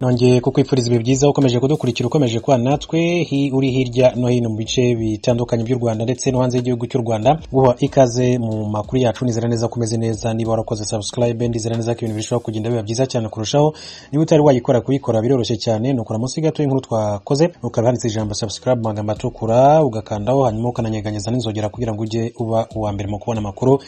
Nongeye kukwifuriza ibihe byiza ukomeje kudukurikira ukomeje kwa natwe uri hirya no hino mu bice bitandukanye by'u Rwanda ndetse no hanze y'igihugu cy'u Rwanda. Guha ikaze mu makuru yacu, nizera neza kumeze neza. Niba warakoze subscribe ndizera neza ko ibintu bishobora kugenda biba byiza cyane kurushaho. Niba utari wayikora kuyikora biroroshye cyane, nukora munsi gato y'inkuru twakoze ukaba handitse ijambo subscribe magambo atukura ugakandaho, hanyuma ukananyeganyeza n'inzogera kugira ngo ujye uba uwa mbere mu kubona amakuru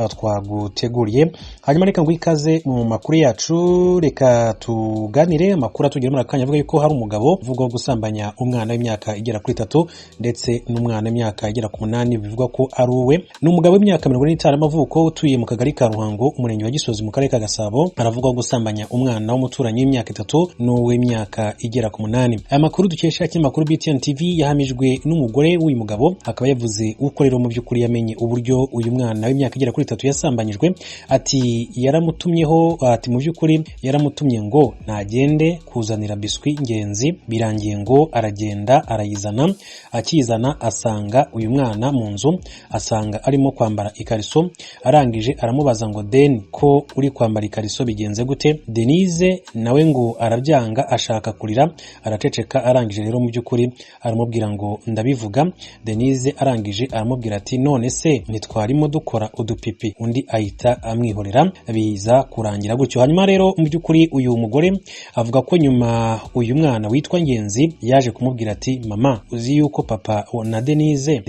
twaguteguriye. Hanyuma reka nguhe ikaze mu makuru yacu, reka tuganire amakuru atugera muri akanya avuga yuko hari umugabo uvuga gusambanya umwana w'imyaka igera kuri 3 ndetse n'umwana w'imyaka igera ku 8 bivuga ko ari uwe. Ni umugabo w'imyaka 45 y'amavuko utuye mu kagari ka Ruhango umurenge wa Gisozi mu karere ka Gasabo, aravuga gusambanya umwana w'umuturanyi w'imyaka 3 n'uw'imyaka igera ku 8. Aya makuru dukesha ikinyamakuru BTN TV yahamijwe n'umugore w'uyu mugabo, akaba yavuze uko rero mu by'ukuri yamenye uburyo uyu mwana w'imyaka igera kuri 3 yasambanyijwe. Ati yaramutumyeho, ati mu by'ukuri yaramutumye ngo nagende kuzanira biswi ingenzi, birangiye ngo aragenda arayizana. Akizana asanga uyu mwana mu nzu, asanga arimo kwambara ikariso. Arangije aramubaza ngo deni ko uri kwambara ikariso bigenze gute? Denise nawe ngo arabyanga, ashaka kurira, araceceka. Arangije rero mu by'ukuri aramubwira ngo ndabivuga. Denise arangije aramubwira ati none se ntitwarimo dukora udupipi? Undi ahita amwihorera, biza kurangira gutyo. Hanyuma rero mu by'ukuri uyu mugore avuga ko nyuma uyu mwana witwa Ngenzi yaje kumubwira ati mama, uzi yuko papa na Denise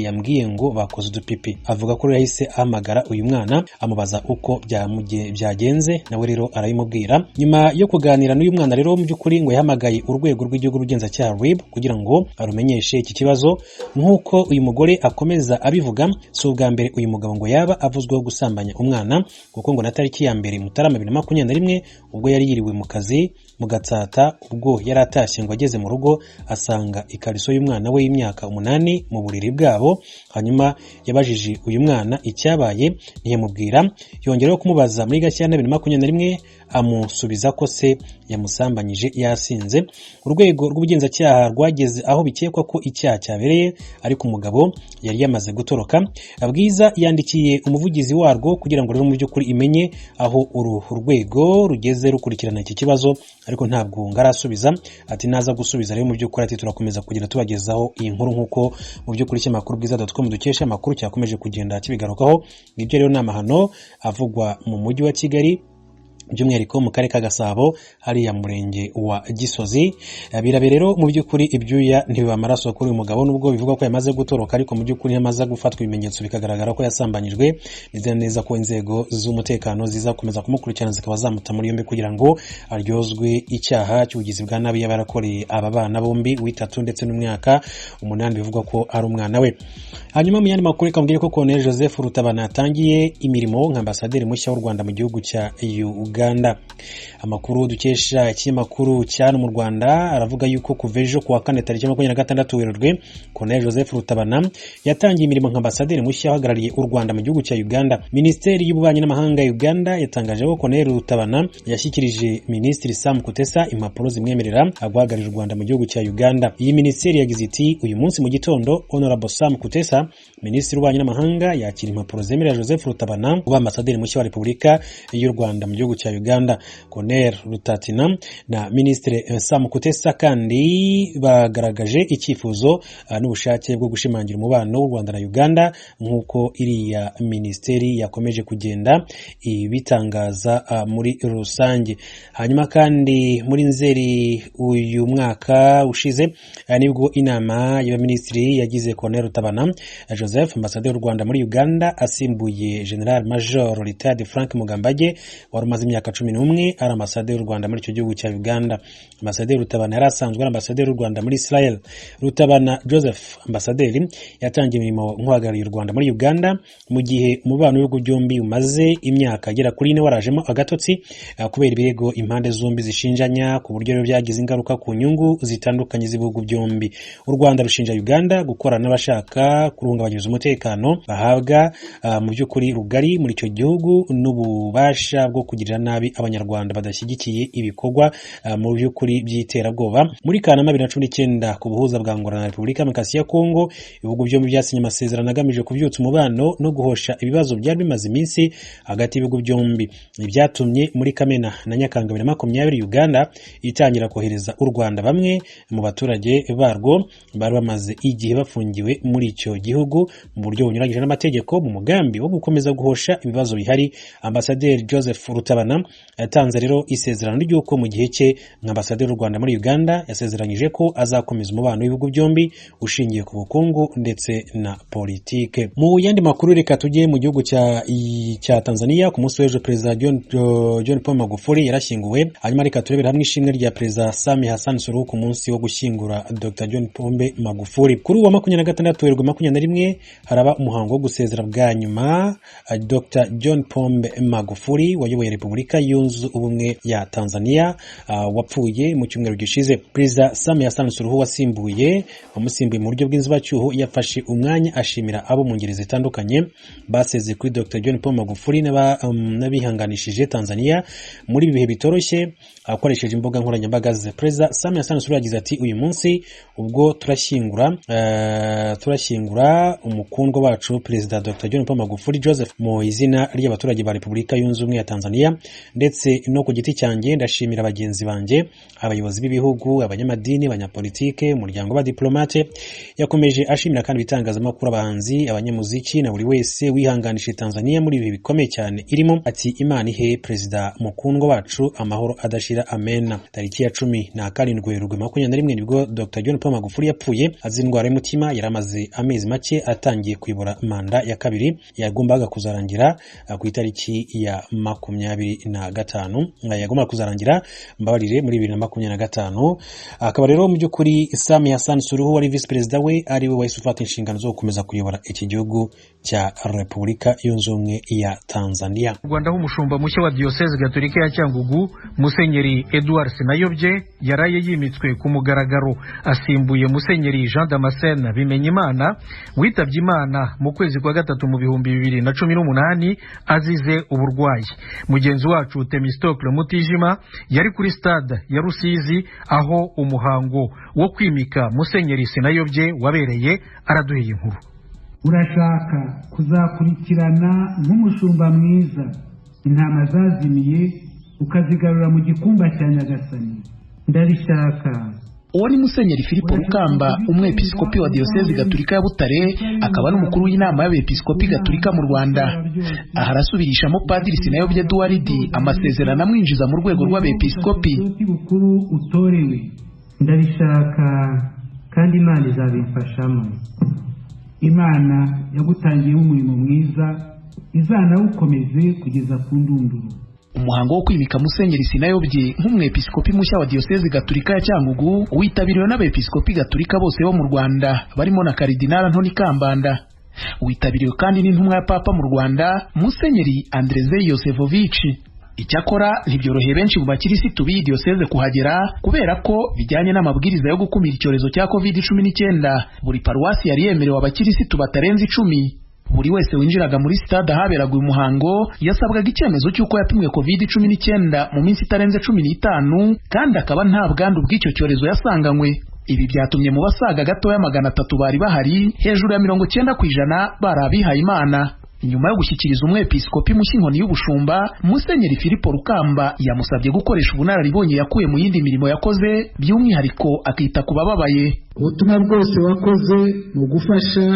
yambwiye ngo bakoze udupipi. Avuga ko yahise ahamagara uyu mwana amubaza uko byagenze, nawe rero arabimubwira. Nyuma yo kuganira n'uyu mwana rero mu by'ukuri ngo yahamagaye urwego rw'igihugu rw'ubugenzacyaha RIB kugira ngo arumenyeshe iki kibazo. Nk'uko uyu mugore akomeza abivuga, si ubwa mbere uyu mugabo ngo yaba avuzweho gusambanya umwana, kuko ngo na tariki ya 2 Mutarama 2021 ubwo yari yiriwe mu kazi mu Gatsata, ubwo yari atashye ngo ageze mu rugo asanga ikariso y'umwana we y'imyaka 8 mu buriri bwabo. Hanyuma yabajije uyu mwana icyabaye ntiyamubwira, yongeraho kumubaza muri Gashyantare 2021 amusubiza ko se yamusambanyije yasinze. Urwego rw'ubugenzacyaha rwageze aho bikekwa ko icyaha cyabereye, ariko umugabo yari yamaze gutoroka. Bwiza yandikiye umuvugizi warwo kugira ngo rero mu by'ukuri imenye aho uru rwego rugeze rukurikirana iki kibazo, ariko ntabwo ngarasubiza. Ati naza gusubiza rero mu by'ukuri ati turakomeza kugira tubagezaho iyi nkuru nk'uko mu by'ukuri cy'amakuru bwiza.com dukesha amakuru cyakomeje kugenda kibigarukaho. Nibyo rero n'amahano avugwa mu mujyi wa Kigali, by'umwihariko mu karere ka Gasabo hariya murenge wa Gisozi. Birabe rero mu by'ukuri ibyuya ntibiba amaraso kuri uyu mugabo, nubwo bivuga ko yamaze gutoroka, ariko mu by'ukuri yamaze gufatwa ibimenyetso bikagaragara ko yasambanyijwe. Nizera neza ko inzego z'umutekano zizakomeza kumukurikirana zikaba zamuta muri yombi kugira ngo aryozwe icyaha cy'ubugizi bwa nabi yabarakoreye aba bana bombi w'3 ndetse n'umwaka 8 bivugwa ko ari umwana we. Hanyuma mu yandi makuru ikambwira ko Colonel Joseph Rutabana yatangiye imirimo nk'ambasaderi mushya w'u Rwanda mu gihugu cya Uganda. Amakuru dukesha ikinyamakuru cyane mu Rwanda aravuga yuko kuva ejo kuwa 4 tariki 26 Werurwe Colonel Joseph Rutabana yatangiye imirimo nk'ambasaderi mushya uhagarariye u Rwanda mu gihugu cya Uganda. Minisiteri y'Ububanyi n'Amahanga ya Uganda yatangaje ko Colonel Rutabana yashyikirije Minisitiri Sam Kutesa impapuro zimwemerera guhagararira u Rwanda mu gihugu cya Uganda. Iyi minisiteri yagize iti uyu munsi mu gitondo Honorable Sam Kutesa, Minisitiri w'Ububanyi n'Amahanga, yakira impapuro zemerera Joseph Rutabana kuba ambasaderi mushya wa Repubulika y'u Rwanda mu gihugu cya Uganda. Colonel Rutatina na Minisitiri Sam Kutesa kandi bagaragaje icyifuzo n'ubushake bwo gushimangira umubano w'u Rwanda na Uganda, nk'uko iriya minisiteri yakomeje kugenda ibitangaza muri rusange. Hanyuma kandi muri Nzeri uyu mwaka ushize nibwo inama y'abaminisitiri yagize Colonel Rutabana Joseph ambasaderi w'u Rwanda muri Uganda asimbuye General Major Retired Frank Mugambage wari umaze imyaka 11 ari ambasaderi w'u Rwanda muri icyo gihugu cya Uganda. Ambasaderi Rutabana yari asanzwe ari ambasaderi w'u Rwanda muri Israel. Rutabana Joseph ambasaderi yatangiye imirimo nk'uhagarariye u Rwanda muri Uganda mu gihe umubano w'ibihugu byombi umaze imyaka agera kuri 4 warajemo agatotsi kubera ibirego impande zombi zishinjanya ku buryo rero byagize ingaruka ku nyungu zitandukanye z'ibihugu byombi. U Rwanda rushinja Uganda gukora n'abashaka kurungabanyiriza umutekano bahabwa mu by'ukuri rugari muri icyo gihugu n'ububasha bwo kugirira nabi abanyarwanda badashyigikiye ibikorwa mu by'ukuri by'iterabwoba. Muri Kanama 2019 ku buhuza bwa Angola na Repubulika Demokarasi ya Kongo, ibihugu byombi byasinye amasezerano agamije kubyutsa umubano no guhosha ibibazo byari bimaze iminsi hagati y'ibihugu byombi. Ibyatumye muri Kamena na Nyakanga 2020 Uganda itangira kohereza u Rwanda bamwe mu baturage barwo bari bamaze igihe bafungiwe muri icyo gihugu mu buryo bunyuranyije n'amategeko mu mugambi wo gukomeza guhosha ibibazo bihari. Ambasaderi Joseph Rutabana yatanze rero isezerano ry'uko mu gihe cye nk'ambasaderi w'u Rwanda muri Uganda yasezeranyije ko azakomeza umubano w'ibihugu byombi ushingiye ku bukungu ndetse na politike. Mu yandi makuru reka tujye mu gihugu cya Tanzania. Ku munsi w'ejo Perezida John Pombe Magufuli yarashyinguwe, hanyuma reka turebera hamwe ishimwe rya Perezida Samia Hassan Suluhu ku munsi wo gushyingura Dr. John Pombe Magufuli. Kuri uwa 26 Werurwe 2021 haraba umuhango wo gusezera bwa nyuma Dr. John Pombe Magufuli wayoboye Repubulika yunze ubumwe ya Tanzania wapfuye mu cyumweru gishize. Perezida Samia Hassan Suluhu wamusimbuye mu buryo bw'inzibacyuho yafashe umwanya ashimira abo mu ngeri zitandukanye baseze kuri Dr. John Pombe Magufuli n'abihanganishije Tanzania muri bihe bitoroshye akoresheje imbuga nkoranyambaga ze. Perezida Samia Hassan Suluhu yagize ati uyu munsi ubwo turashyingura umukundwa wacu Perezida Dr. John Pombe Magufuli Joseph mu izina ry'abaturage ba Repubulika yunze ubumwe ya Tanzania ndetse no ku giti cyanjye ndashimira bagenzi banjye, abayobozi b'ibihugu, abanyamadini, abanyapolitike, umuryango w'abadiplomate. Yakomeje ashimira kandi ibitangazamakuru, abahanzi, abanyamuziki na buri wese wihanganishije Tanzania muri ibi bikomeye cyane irimo. Ati Imana ihe Perezida mukundwa wacu amahoro adashira, amen. Tariki ya 17 Werurwe 2021 nibwo Dr. John Pombe Magufuli yapfuye azize indwara y'umutima. Yaramaze amezi make atangiye kuyobora manda ya kabiri yagombaga kuzarangira ku itariki ya 25 yagombaga kuzarangira mbabarire muri 2025. Akaba rero mu by'ukuri Samia Hassan Suluhu wari vice perezida we ari we wahise ufata inshingano zo gukomeza kuyobora iki gihugu cya Repubulika yunze ubumwe ya Tanzania. Rwanda h'umushumba mushya wa Diocese Gatolika ya Cyangugu Musenyeri Edouard Sinayobye yaraye yimitswe ku mugaragaro asimbuye Musenyeri Jean Damascene Bimenyimana witabye Imana mu kwezi kwa gatatu mu 2018 azize uburwayi. Mugenzi wacu Temistocle Mutijima yari kuri stade ya Rusizi aho umuhango wo kwimika Musenyeri Sinayobye wabereye, araduheye inkuru. Urashaka kuzakurikirana nk'umushumba mwiza intama zazimiye ukazigarura mu gikumba cya Nyagasani. Ndabishaka. Uwo ni Musenyeri Filipo Rukamba, umwepiskopi wa Diocese Gatolika ya Butare, akaba n'umukuru w'inama y'abepiskopi Gatolika mu Rwanda. Aha arasubirishamo Padiri Sinayobye Edouard amasezerano amwinjiza mu rwego rw'abepiskopi. Bukuru utorewe. Ndabishaka kandi Imana izabimfashamo. Imana yagutangiye umurimo mwiza izanawukomeze kugeza ku ndunduro. Umuhango wo kwimika Musenyeri Sinayobye nk'umwepiskopi mushya wa Diocese Gatolika ya Cyangugu witabiriwe n'abepiskopi Gatolika bose bo mu Rwanda barimo na Karidinali Antoni Kambanda. Witabiriwe kandi n'intumwa ya Papa mu Rwanda Musenyeri Andrzej Josefovich. Icyakora ntibyoroheye benshi mu bakirisitu b'iyi Diocese kuhagera kubera ko bijyanye n'amabwiriza yo gukumira icyorezo cya COVID-19. Buri paruwasi yari yemerewe abakirisitu batarenze 10. Buri wese winjiraga muri stade ahaberaga uyu muhango yasabwaga icyemezo cy'uko yapimwe COVID-19 mu minsi itarenze 15 kandi akaba nta bwandu bw'icyo cyorezo yasanganywe. Ibi byatumye mu basaga gatoya 300 bari bahari hejuru ya 90% barabihaye Imana. Nyuma yo gushyikiriza umwepiskopi mushya inkoni y'ubushumba, Musenyeri Filipo Rukamba yamusabye gukoresha ubunararibonye yakuye mu yindi mirimo yakoze, by'umwihariko akita ku bababaye. Ubutumwa bwose wakoze mu gufasha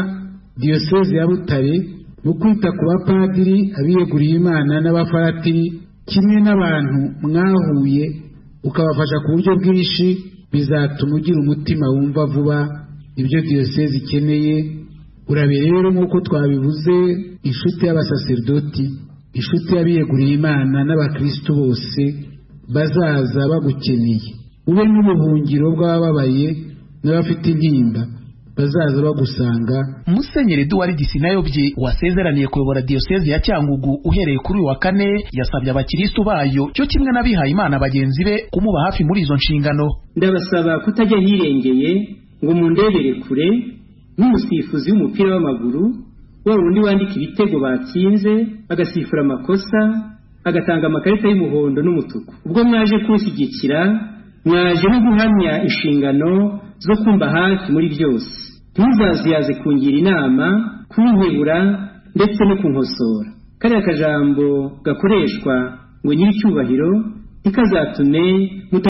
Diocese ya Butare no kwita ku bapadiri, abiyeguriye Imana n'abafaratiri kimwe n'abantu mwahuye ukabafasha ku buryo bwinshi, bizatuma ugira umutima wumva vuba ibyo Diocese ikeneye. Urabe rero nk'uko twabivuze inshuti y'abasaserdoti, inshuti y'abiyeguriye Imana n'abakristo bose bazaza bagukeneye. Ube n'ubuhungiro bw'abababaye n'abafite intimba bazaza bagusanga. Musenyeri Edouard Sinayobye wasezeraniye kuyobora Diocese ya Cyangugu uhereye kuri wa 4 yasabye abakristo bayo cyo kimwe n'abihaye Imana bagenzi be kumuba hafi muri izo nshingano. Ndabasaba kutajya hirengeye ngo mundebere kure n'umusifuzi w'umupira w'amaguru wa wundi wandika ibitego batsinze agasifura amakosa agatanga amakarita y'umuhondo n'umutuku. Ubwo mwaje kunshyigikira mwaje no guhamya inshingano zo kumba hafi muri byose. Ntuzazuyaze kungira inama, kunkebura ndetse no kunkosora. Kariya kajambo gakoreshwa ngo nyiri cyubahiro ntikazatume